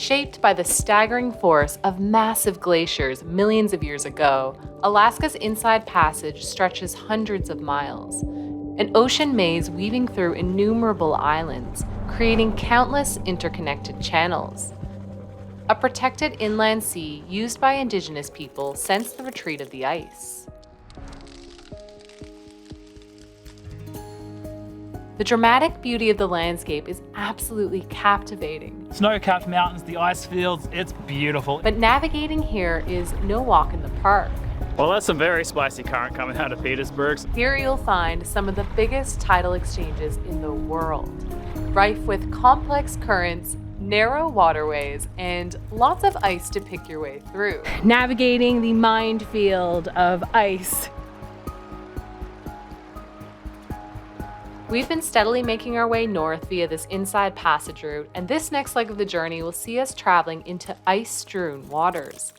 Shaped by the staggering force of massive glaciers millions of years ago, Alaska's Inside Passage stretches hundreds of miles, an ocean maze weaving through innumerable islands, creating countless interconnected channels. A protected inland sea used by indigenous people since the retreat of the ice. The dramatic beauty of the landscape is absolutely captivating. Snow-capped mountains, the ice fields, it's beautiful. But navigating here is no walk in the park. Well, that's some very spicy current coming out of Petersburg. Here you'll find some of the biggest tidal exchanges in the world, rife with complex currents, narrow waterways, and lots of ice to pick your way through. Navigating the minefield of ice. We've been steadily making our way north via this Inside Passage route, and this next leg of the journey will see us traveling into ice-strewn waters.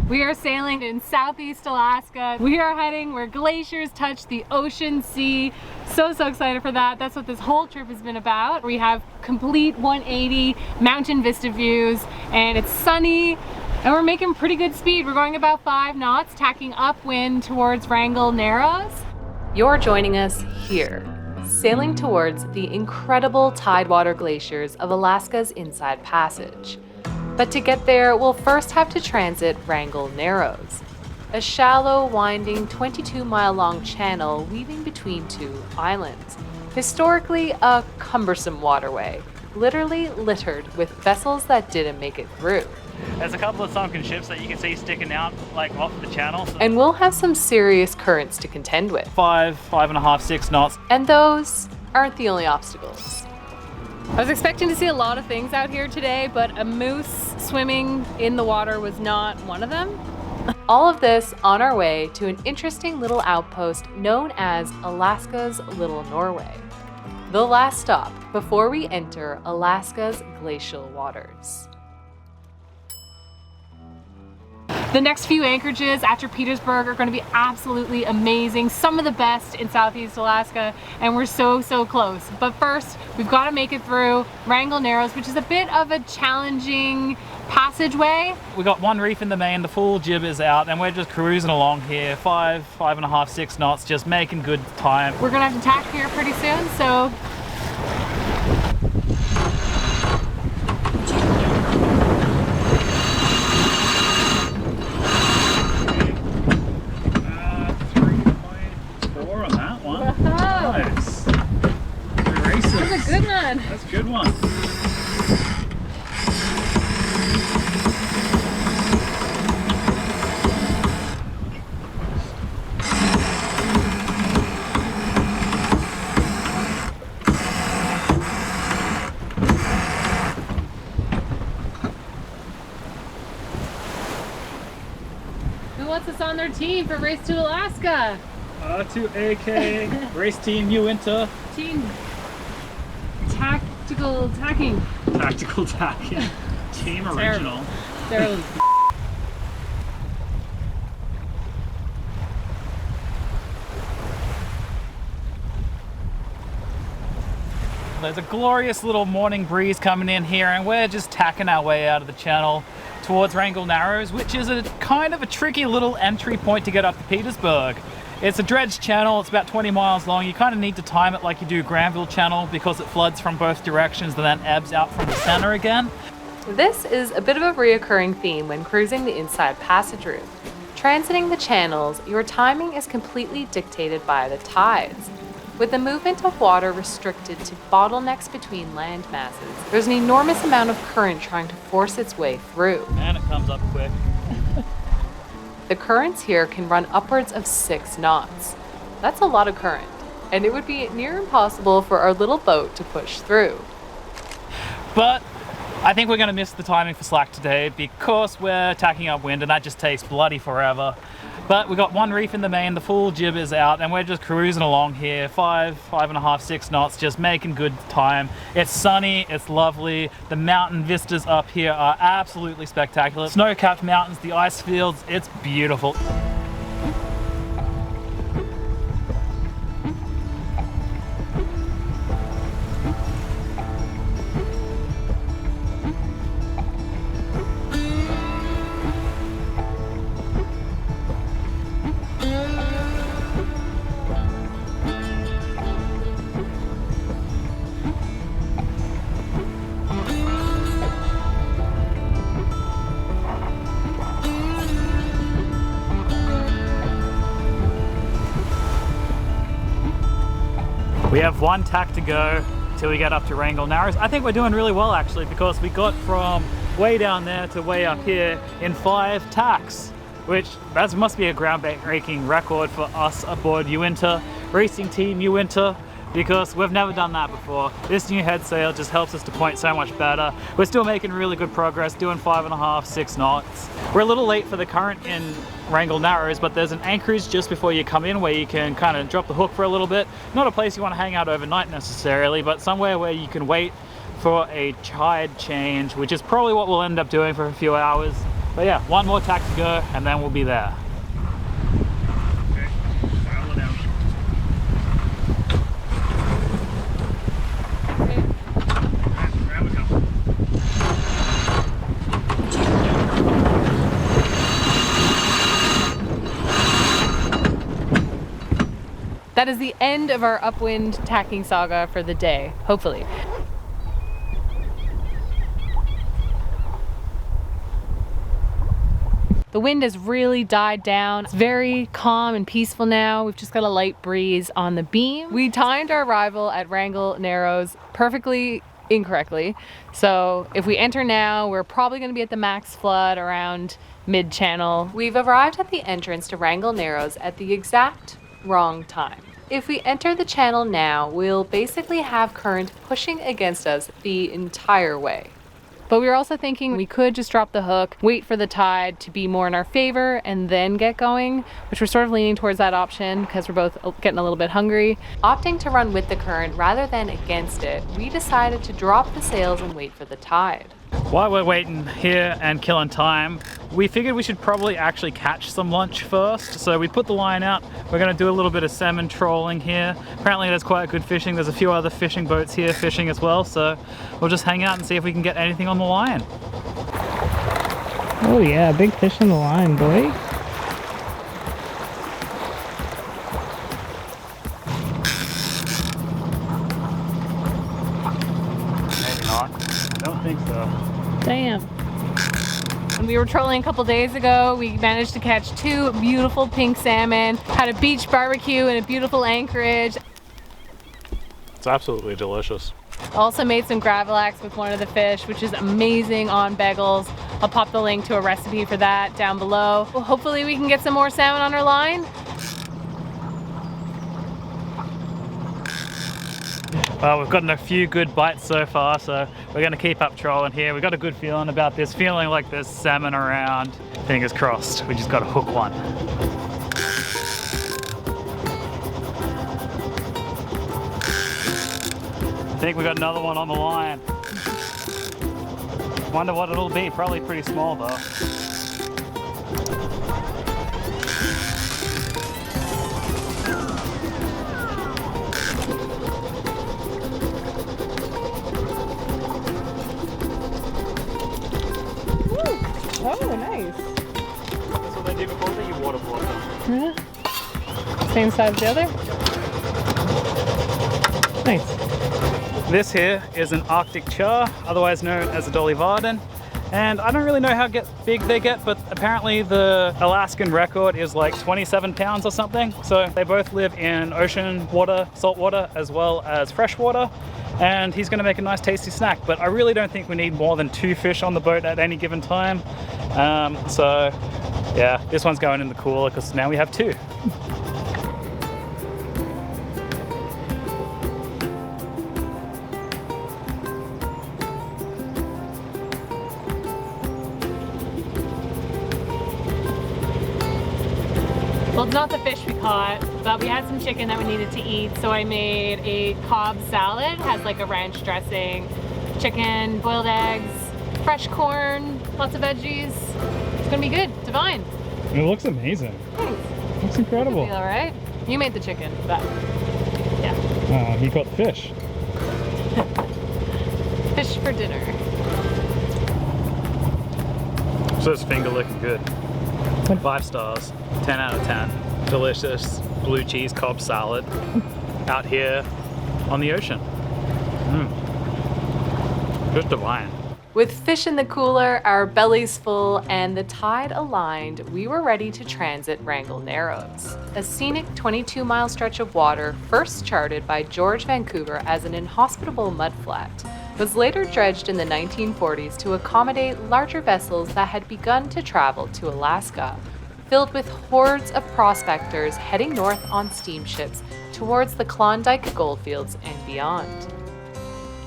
We are sailing in Southeast Alaska. We are heading where glaciers touch the ocean sea. So excited for that. That's what this whole trip has been about. We have complete 180 mountain vista views, and it's sunny, and we're making pretty good speed. We're going about 5 knots, tacking upwind towards Wrangle Narrows. You're joining us here, sailing towards the incredible tidewater glaciers of Alaska's Inside Passage. But to get there, we'll first have to transit Wrangle Narrows, a shallow, winding, 22-mile-long channel weaving between two islands. Historically, a cumbersome waterway, literally littered with vessels that didn't make it through. There's a couple of sunken ships that you can see sticking out like off the channel. And we'll have some serious currents to contend with. 5.5, 6 knots. And those aren't the only obstacles. I was expecting to see a lot of things out here today, but a moose swimming in the water was not one of them. All of this on our way to an interesting little outpost known as Alaska's Little Norway. The last stop before we enter Alaska's glacial waters. The next few anchorages after Petersburg are going to be absolutely amazing. Some of the best in Southeast Alaska, and we're so close. But first, we've got to make it through Wrangle Narrows, which is a bit of a challenging passageway. We got one reef in the main, the full jib is out, and we're just cruising along here, 5.5, 6 knots, just making good time. We're gonna have to tack here pretty soon, so good one. That's a good one. who wants us on their team for Race to Alaska? To AK, race team, you enter. Team Tactical Tacking. Tactical tacking. Team original. Terrible. There's a glorious little morning breeze coming in here, and we're just tacking our way out of the channel towards Wrangle Narrows, which is a kind of a tricky little entry point to get up to Petersburg. It's a dredged channel, it's about 20 miles long. You kind of need to time it like you do Granville Channel because it floods from both directions and then ebbs out from the center again. This is a bit of a reoccurring theme when cruising the Inside Passage route. Transiting the channels, your timing is completely dictated by the tides. With the movement of water restricted to bottlenecks between land masses, there's an enormous amount of current trying to force its way through. And it comes up quick. The currents here can run upwards of 6 knots. That's a lot of current, and it would be near impossible for our little boat to push through. But I think we're going to miss the timing for slack today because we're tacking upwind and that just takes bloody forever. But we got one reef in the main, the full jib is out, and we're just cruising along here, 5.5, 6 knots, just making good time. It's sunny, it's lovely. The mountain vistas up here are absolutely spectacular. Snow-capped mountains, the ice fields, it's beautiful. We have one tack to go till we get up to Wrangle Narrows. I think we're doing really well actually, because we got from way down there to way up here in 5 tacks, which that must be a groundbreaking record for us aboard Uinta, Racing Team Uinta, because we've never done that before. This new head sail just helps us to point so much better. We're still making really good progress, doing 5.5, 6 knots. We're a little late for the current in Wrangle Narrows, but there's an anchorage just before you come in where you can kind of drop the hook for a little bit. Not a place you want to hang out overnight necessarily, but somewhere where you can wait for a tide change, which is probably what we'll end up doing for a few hours. But yeah, one more tack to go and then we'll be there. That is the end of our upwind tacking saga for the day, hopefully. The wind has really died down. It's very calm and peaceful now. We've just got a light breeze on the beam. We timed our arrival at Wrangle Narrows perfectly incorrectly. So if we enter now, we're probably going to be at the max flood around mid-channel. We've arrived at the entrance to Wrangle Narrows at the exact wrong time. If we enter the channel now, we'll basically have current pushing against us the entire way. But we were also thinking we could just drop the hook, wait for the tide to be more in our favor, and then get going, which we're sort of leaning towards that option because we're both getting a little bit hungry. Opting to run with the current rather than against it, we decided to drop the sails and wait for the tide. While we're waiting here and killing time, we figured we should probably actually catch some lunch first. So we put the line out. We're going to do a little bit of salmon trolling here. Apparently there's quite good fishing. There's a few other fishing boats here fishing as well. So we'll just hang out and see if we can get anything on the line. Oh yeah, big fish on the line, boy. Maybe not. I don't think so. Damn. When we were trolling a couple days ago, we managed to catch 2 beautiful pink salmon, had a beach barbecue in a beautiful anchorage. It's absolutely delicious. Also made some GRAVLAX with one of the fish, which is amazing on bagels. I'll pop the link to a recipe for that down below. Well, hopefully we can get some more salmon on our line. Well, we've gotten a few good bites so far, so we're going to keep up trolling here. We've got a good feeling about this, feeling like there's salmon around. Fingers crossed, we just got to hook one. I think we got another one on the line. Wonder what it'll be, probably pretty small though. Oh, nice. That's what they do before they waterboard them. Yeah. Same size as the other? Nice. This here is an Arctic char, otherwise known as a Dolly Varden. And I don't really know how big they get, but apparently the Alaskan record is like 27 pounds or something. So they both live in ocean water, salt water, as well as fresh water. And he's gonna make a nice tasty snack, but I really don't think we need more than 2 fish on the boat at any given time. So yeah, this one's going in the cooler because now we have 2. Well, it's not the fish we caught, but we had some chicken that we needed to eat, so I made a Cobb salad. It has like a ranch dressing, chicken, boiled eggs, fresh corn, lots of veggies. It's gonna be good, divine. It looks amazing. Thanks. Looks incredible. All right. You made the chicken, but yeah. He caught fish. Fish for dinner. So it's finger looking good. 5 stars, 10 out of 10. Delicious blue cheese Cobb salad out here on the ocean. Just divine. With fish in the cooler, our bellies full, and the tide aligned, we were ready to transit Wrangle Narrows, a scenic 22-mile stretch of water first charted by George Vancouver as an inhospitable mudflat, was later dredged in the 1940s to accommodate larger vessels that had begun to travel to Alaska, filled with hordes of prospectors heading north on steamships towards the Klondike goldfields and beyond.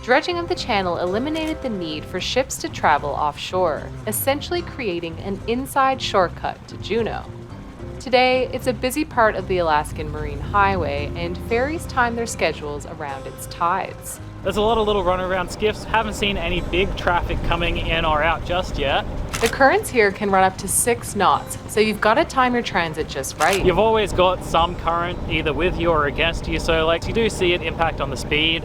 Dredging of the channel eliminated the need for ships to travel offshore, essentially creating an inside shortcut to Juneau. Today, it's a busy part of the Alaskan Marine Highway, and ferries time their schedules around its tides. There's a lot of little runaround skiffs. Haven't seen any big traffic coming in or out just yet. The currents here can run up to 6 knots, so you've got to time your transit just right. You've always got some current either with you or against you, so you do see an impact on the speed.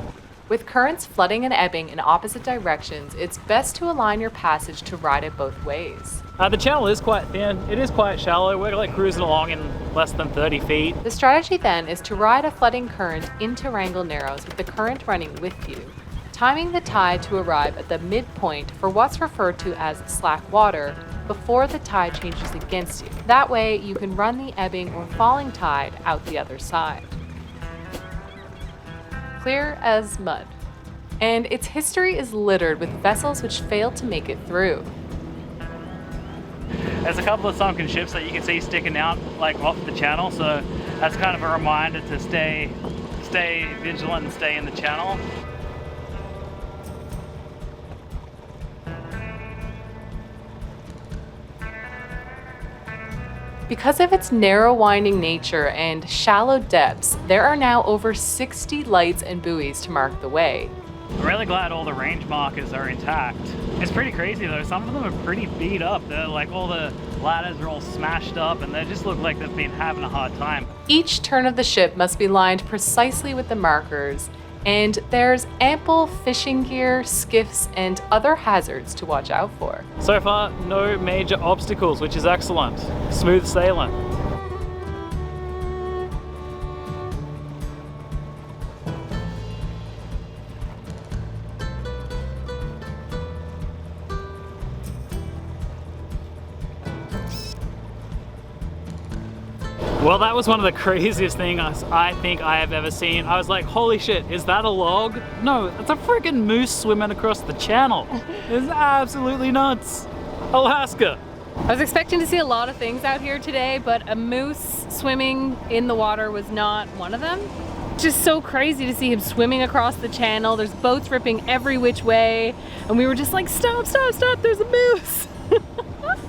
With currents flooding and ebbing in opposite directions, it's best to align your passage to ride it both ways. The channel is quite thin, it is quite shallow, we're cruising along in less than 30 feet. The strategy then is to ride a flooding current into Wrangle Narrows with the current running with you, timing the tide to arrive at the midpoint for what's referred to as slack water before the tide changes against you. That way you can run the ebbing or falling tide out the other side. Clear as mud. And its history is littered with vessels which failed to make it through. There's a couple of sunken ships that you can see sticking out off the channel, so that's kind of a reminder to stay vigilant and stay in the channel. Because of its narrow winding nature and shallow depths, there are now over 60 lights and buoys to mark the way. I'm really glad all the range markers are intact. It's pretty crazy though, some of them are pretty beat up. They're all the ladders are all smashed up and they just look like they've been having a hard time. Each turn of the ship must be lined precisely with the markers, and there's ample fishing gear, skiffs, and other hazards to watch out for. So far, no major obstacles, which is excellent. Smooth sailing. Well, that was one of the craziest things I think I have ever seen. I was like, holy shit, is that a log? No, it's a freaking moose swimming across the channel. It's absolutely nuts. Alaska. I was expecting to see a lot of things out here today, but a moose swimming in the water was not one of them. Just so crazy to see him swimming across the channel. There's boats ripping every which way, and we were just like, stop, stop, stop, there's a moose.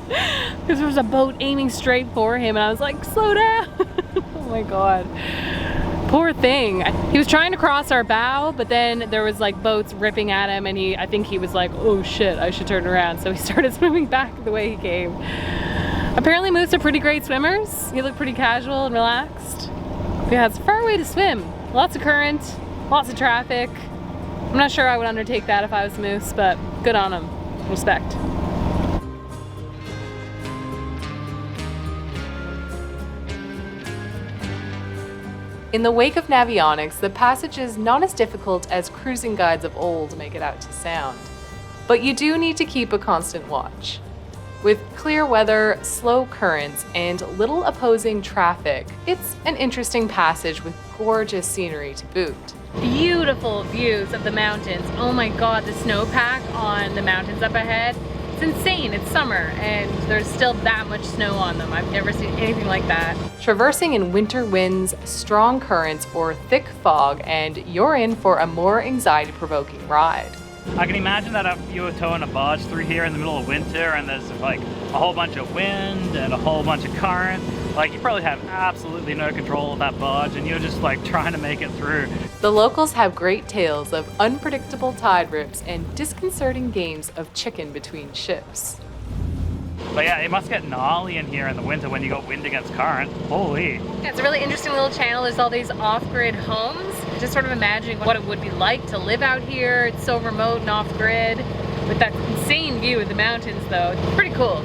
Because there was a boat aiming straight for him and I was like, slow down. Oh my god, poor thing. He was trying to cross our bow, but then there was boats ripping at him, and I think he was like, oh shit, I should turn around, so he started swimming back the way he came. Apparently moose are pretty great swimmers. He looked pretty casual and relaxed. But yeah, it's a far way to swim, lots of current, lots of traffic. I'm not sure I would undertake that if I was a moose, but good on him. Respect. In the wake of navionics, the passage is not as difficult as cruising guides of old make it out to sound. But you do need to keep a constant watch. With clear weather, slow currents, and little opposing traffic, it's an interesting passage with gorgeous scenery to boot. Beautiful views of the mountains. Oh my god, the snowpack on the mountains up ahead. It's insane. It's summer and there's still that much snow on them. I've never seen anything like that. Traversing in winter winds, strong currents, or thick fog, and you're in for a more anxiety-provoking ride. I can imagine that if you were towing a barge through here in the middle of winter and there's a whole bunch of wind and a whole bunch of current, you probably have absolutely no control of that barge and you're just trying to make it through. The locals have great tales of unpredictable tide rips and disconcerting games of chicken between ships. But yeah, it must get gnarly in here in the winter when you got wind against current. Holy. Yeah, it's a really interesting little channel. There's all these off-grid homes. Just sort of imagining what it would be like to live out here. It's so remote and off-grid. With that insane view of the mountains though. It's pretty cool.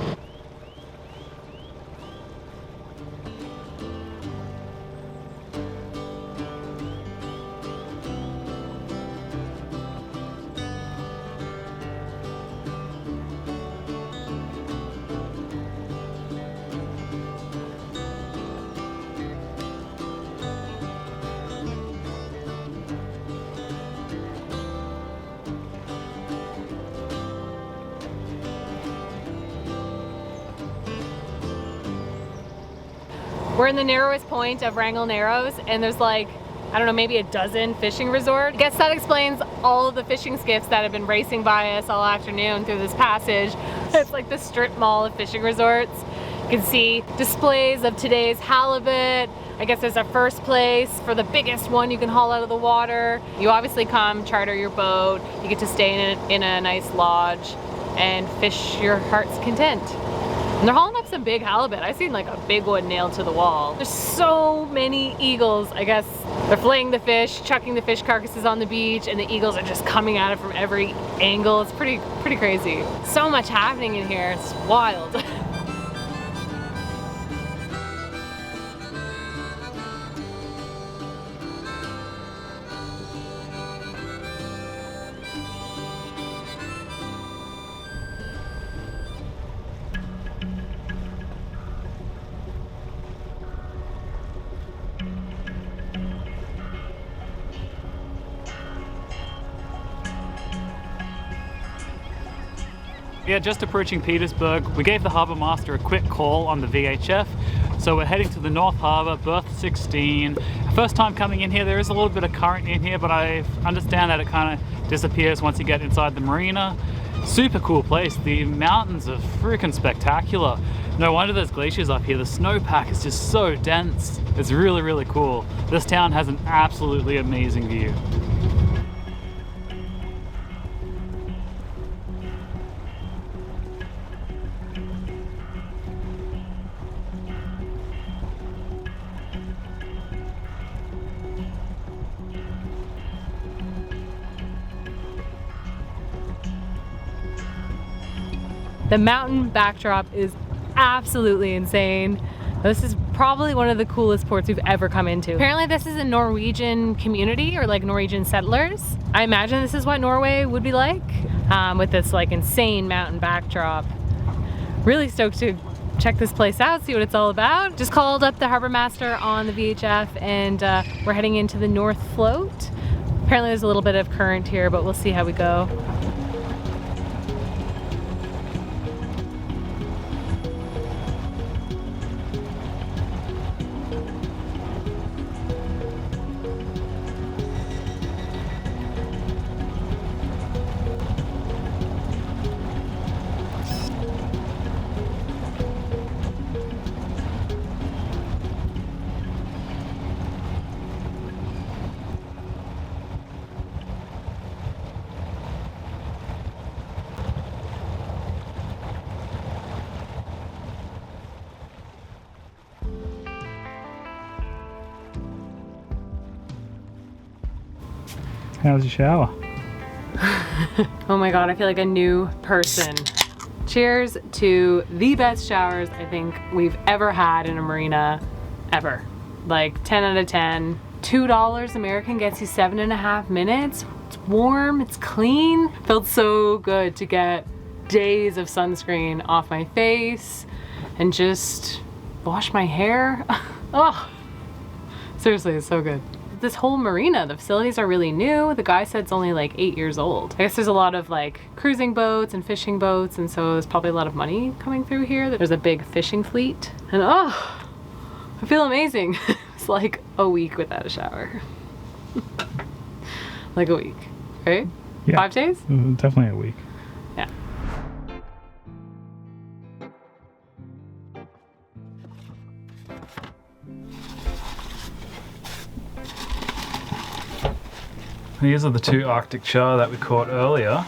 We're in the narrowest point of Wrangle Narrows, and there's like, I don't know, maybe a dozen fishing resorts. I guess that explains all of the fishing skiffs that have been racing by us all afternoon through this passage. It's like the strip mall of fishing resorts. You can see displays of today's halibut. I guess there's a first place for the biggest one you can haul out of the water. You obviously come, charter your boat, you get to stay in a nice lodge and fish your heart's content. And they're hauling up some big halibut. I've seen like a big one nailed to the wall. There's so many eagles. I guess they're filleting the fish, chucking the fish carcasses on the beach, and the eagles are just coming at it from every angle. It's pretty crazy. So much happening in here. It's wild. Yeah, just approaching Petersburg. We gave the harbour master a quick call on the VHF. So we're heading to the North Harbour, berth 16. First time coming in here, there is a little bit of current in here, but I understand that it kind of disappears once you get inside the marina. Super cool place. The mountains are freaking spectacular. No wonder there's glaciers up here. The snowpack is just so dense. It's really cool. This town has an absolutely amazing view. The mountain backdrop is absolutely insane. This is probably one of the coolest ports we've ever come into. Apparently this is a Norwegian community, or like Norwegian settlers. I imagine this is what Norway would be like, with this like insane mountain backdrop. Really stoked to check this place out, see what it's all about. Just called up the harbor master on the VHF, and we're heading into the North Float. Apparently there's a little bit of current here, but we'll see how we go. How was your shower? Oh my god, I feel like a new person. Cheers to the best showers I think we've ever had in a marina, ever. Like 10 out of 10. $2 American gets you 7.5 minutes. It's warm, it's clean. Felt so good to get days of sunscreen off my face and just wash my hair. Oh, seriously, it's so good. This whole marina, the facilities are really new. The guy said it's only like 8 years old. I guess there's a lot of like cruising boats and fishing boats, and so there's probably a lot of money coming through here. There's a big fishing fleet, and oh, I feel amazing. It's like a week without a shower. Like a week, right? Yeah. 5 days? Definitely a week. Yeah. These are the 2 Arctic char that we caught earlier.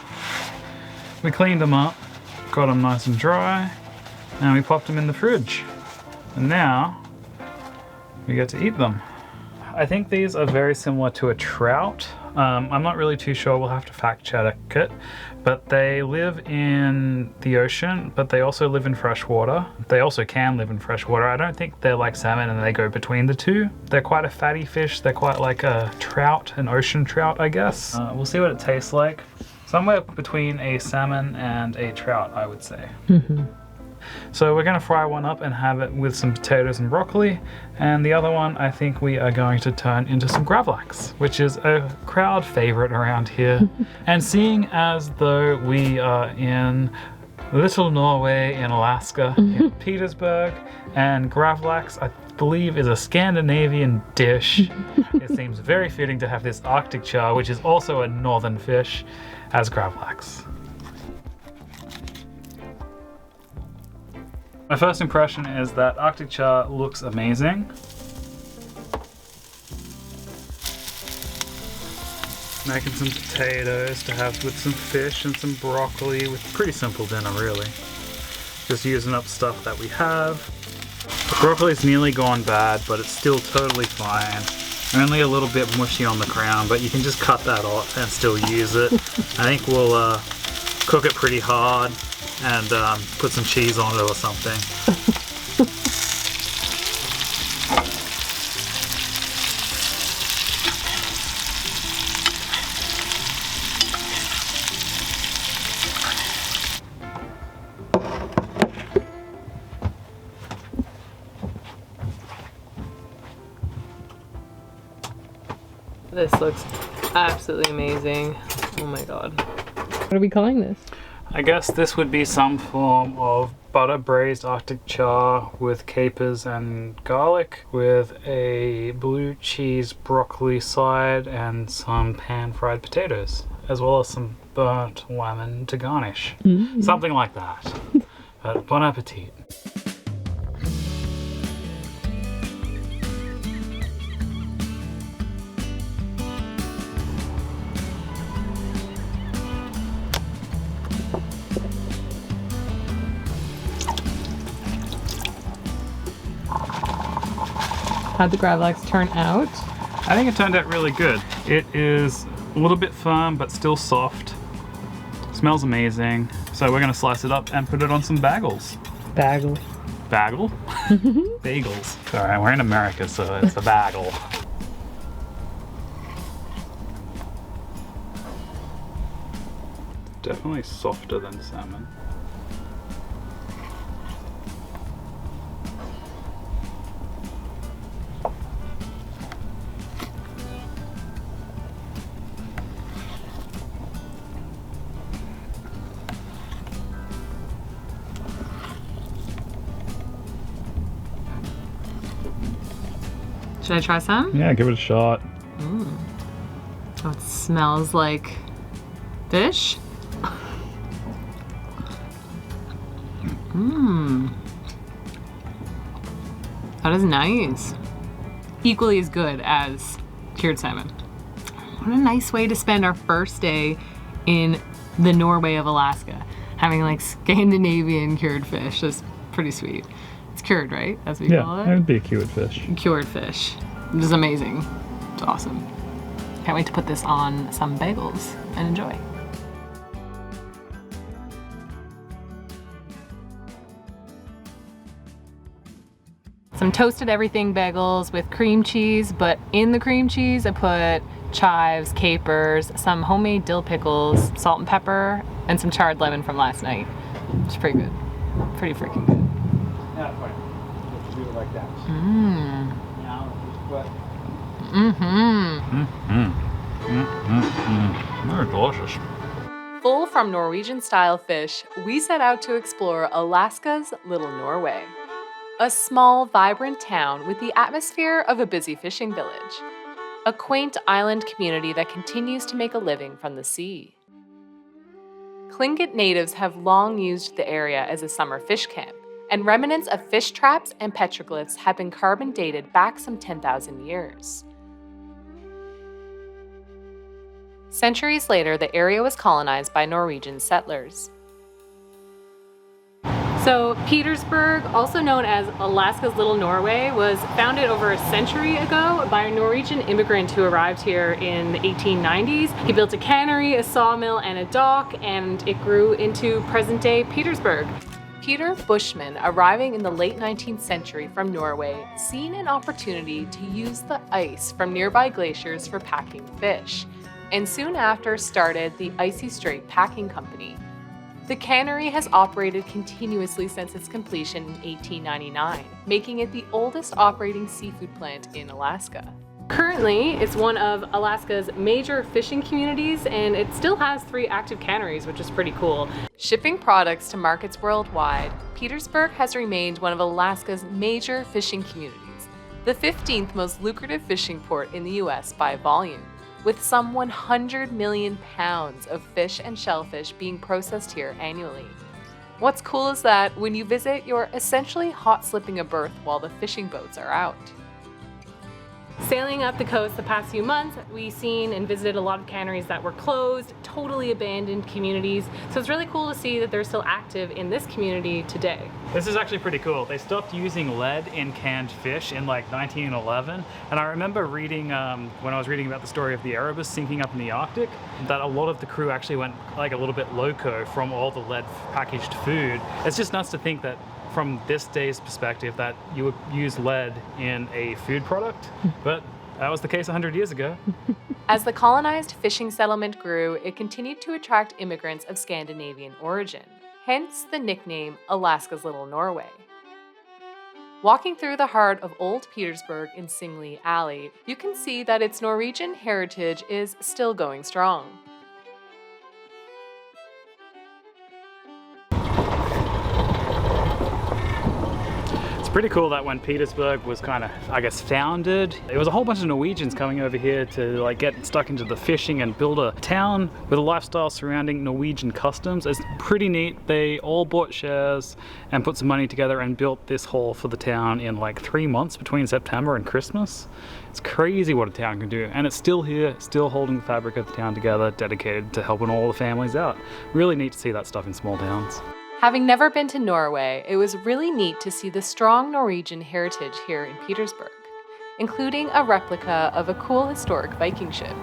We cleaned them up, got them nice and dry, and we popped them in the fridge. And now we get to eat them. I think these are very similar to a trout. I'm not really too sure, we'll have to fact check it, but they live in the ocean, but they also live in fresh water. They also can live in fresh water. I don't think they're like salmon and they go between the two. They're quite a fatty fish. They're quite like a trout, an ocean trout, I guess. We'll see what it tastes like. Somewhere between a salmon and a trout, I would say. So we're gonna fry one up and have it with some potatoes and broccoli, and the other one I think we are going to turn into some GRAVLAX, which is a crowd favorite around here. And seeing as though we are in Little Norway in Alaska, in Petersburg, and GRAVLAX, believe is a Scandinavian dish. It seems very fitting to have this Arctic char, which is also a northern fish, as GRAVLAX. My first impression is that Arctic char looks amazing. Making some potatoes to have with some fish and some broccoli, with pretty simple dinner really. Just using up stuff that we have. The broccoli's nearly gone bad, but it's still totally fine. Only a little bit mushy on the crown, but you can just cut that off and still use it. I think we'll cook it pretty hard and put some cheese on it or something. This looks absolutely amazing. Oh my god. What are we calling this? I guess this would be some form of butter braised Arctic char with capers and garlic, with a blue cheese broccoli side and some pan fried potatoes, as well as some burnt lemon to garnish. Something like that. But bon appetit. How'd the GRAVLAX turn out? I think it turned out really good. It is a little bit firm, but still soft. Smells amazing. So we're gonna slice it up and put it on some bagels. Bagel. Bagel? Bagels. Sorry, we're in America, so it's a bagel. Definitely softer than salmon. Should I try some? Yeah, give it a shot. Oh, it smells like fish. That is nice. Equally as good as cured salmon. What a nice way to spend our first day in the Norway of Alaska. Having like Scandinavian cured fish. That's pretty sweet. It's cured, right? As we call Yeah, it it. would be a cured fish. Cured fish. It is amazing. It's awesome. Can't wait to put this on some bagels and enjoy. Some toasted everything bagels with cream cheese, but in the cream cheese I put chives, capers, some homemade dill pickles, salt and pepper, and some charred lemon from last night. It's pretty good. Pretty freaking good. Yeah, fine. Let's do it like that. Now, but... Very delicious. Full from Norwegian-style fish, we set out to explore Alaska's Little Norway. A small, vibrant town with the atmosphere of a busy fishing village. A quaint island community that continues to make a living from the sea. Tlingit natives have long used the area as a summer fish camp, and remnants of fish traps and petroglyphs have been carbon dated back some 10,000 years. Centuries later, the area was colonized by Norwegian settlers. So Petersburg, also known as Alaska's Little Norway, was founded over a century ago by a Norwegian immigrant who arrived here in the 1890s. He built a cannery, a sawmill, and a dock, and it grew into present-day Petersburg. Peter Bushman, arriving in the late 19th century from Norway, seen an opportunity to use the ice from nearby glaciers for packing fish, and soon after started the Icy Strait Packing Company. The cannery has operated continuously since its completion in 1899, making it the oldest operating seafood plant in Alaska. Currently, it's one of Alaska's major fishing communities, and it still has 3 active canneries, which is pretty cool. Shipping products to markets worldwide, Petersburg has remained one of Alaska's major fishing communities, the 15th most lucrative fishing port in the US by volume, with some 100 million pounds of fish and shellfish being processed here annually. What's cool is that when you visit, you're essentially hot slipping a berth while the fishing boats are out. Sailing up the coast the past few months, we've seen and visited a lot of canneries that were closed, totally abandoned communities. So it's really cool to see that they're still active in this community today. This is actually pretty cool. They stopped using lead in canned fish in like 1911. And I remember reading, when I was reading about the story of the Erebus sinking up in the Arctic, that a lot of the crew actually went like a little bit loco from all the lead packaged food. It's just nuts to think that from this day's perspective that you would use lead in a food product, but that was the case 100 years ago. As the colonized fishing settlement grew, it continued to attract immigrants of Scandinavian origin, hence the nickname Alaska's Little Norway. Walking through the heart of Old Petersburg in Singli Alley, you can see that its Norwegian heritage is still going strong. Pretty cool that when Petersburg was kind of, I guess, founded, it was a whole bunch of Norwegians coming over here to like get stuck into the fishing and build a town with a lifestyle surrounding Norwegian customs. It's pretty neat. They all bought shares and put some money together and built this hall for the town in like 3 months between September and Christmas. It's crazy what a town can do, and it's still here, still holding the fabric of the town together, dedicated to helping all the families out. Really neat to see that stuff in small towns. Having never been to Norway, it was really neat to see the strong Norwegian heritage here in Petersburg, including a replica of a cool historic Viking ship.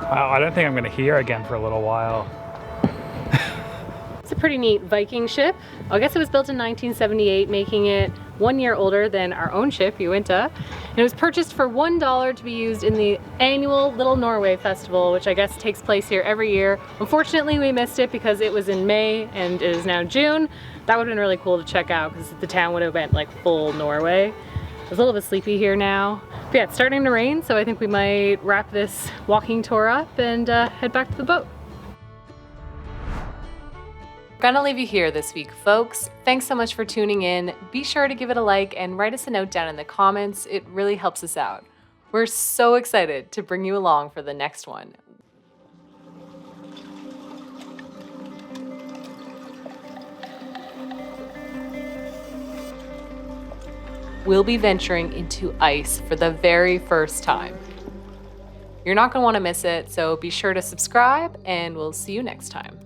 Wow, I don't think I'm going to hear again for a little while. It's a pretty neat Viking ship. I guess it was built in 1978, making it 1 year older than our own ship, Uinta. And it was purchased for $1 to be used in the annual Little Norway Festival, which I guess takes place here every year. Unfortunately, we missed it because it was in May and it is now June. That would have been really cool to check out because the town would have went like full Norway. It's a little bit sleepy here now. But yeah, it's starting to rain, so I think we might wrap this walking tour up and head back to the boat. Gonna leave you here this week, folks. Thanks so much for tuning in. Be sure to give it a like and write us a note down in the comments. It really helps us out. We're so excited to bring you along for the next one. We'll be venturing into ice for the very first time. You're not gonna wanna miss it, so be sure to subscribe and we'll see you next time.